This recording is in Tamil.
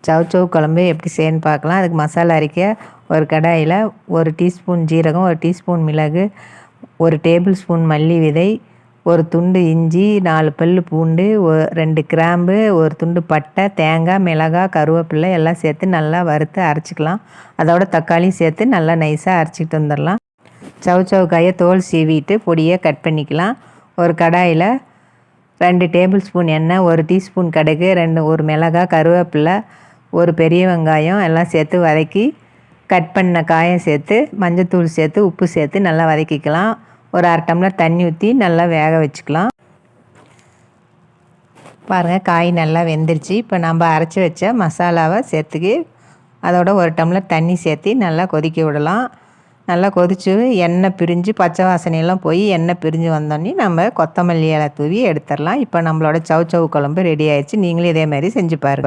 சவுச்சவு குழம்பு எப்படி செய்யணும்னு பார்க்கலாம். அதுக்கு மசாலா அரைக்க ஒரு கடாயில் 1 டீஸ்பூன் ஜீரகம், 1 டீஸ்பூன் மிளகு, 1 டேபிள் ஸ்பூன் மல்லி விதை, ஒரு துண்டு இஞ்சி, 4 பல் பூண்டு, 2 கிராம்பு, ஒரு துண்டு பட்டை, தேங்காய், மிளகாய், கருவேப்பிலை எல்லாம் சேர்த்து நல்லா வறுத்து அரைச்சிக்கலாம். அதோட தக்காளியும் சேர்த்து நல்லா நைஸாக அரைச்சிக்கிட்டு வந்துடலாம். சவுச்சவு காயை தோல் சீவிட்டு பொடியை கட் பண்ணிக்கலாம். ஒரு கடாயில் 2 டேபிள் ஸ்பூன் எண்ணெய், 1 டீஸ்பூன் கடுகு, 1 மிளகாய், கருவேப்பிலை, ஒரு பெரிய வெங்காயம் எல்லாம் சேர்த்து வதக்கி கட் பண்ண காயை சேர்த்து மஞ்சத்தூள் சேர்த்து உப்பு சேர்த்து நல்லா வதக்கிக்கலாம். ஒரு 1/2 டம்ளர் தண்ணி ஊற்றி நல்லா வேக வச்சுக்கலாம். பாருங்கள், காய் நல்லா வெந்துருச்சு. இப்போ நம்ம அரைச்சி வச்ச மசாலாவை சேர்த்துக்கி அதோட 1 டம்ளர் தண்ணி சேர்த்து நல்லா கொதிக்க விடலாம். நல்லா கொதித்து எண்ணெய் பிரிஞ்சு பச்சை வாசனையெல்லாம் போய் எண்ணெய் பிரிஞ்சு வந்தோடனே நம்ம கொத்தமல்லி இலை தூவி எடுத்துடலாம். இப்போ நம்மளோட சவுச்சவு குழம்பு ரெடி ஆயிடுச்சு. நீங்களும் இதே மாதிரி செஞ்சு பாருங்கள்.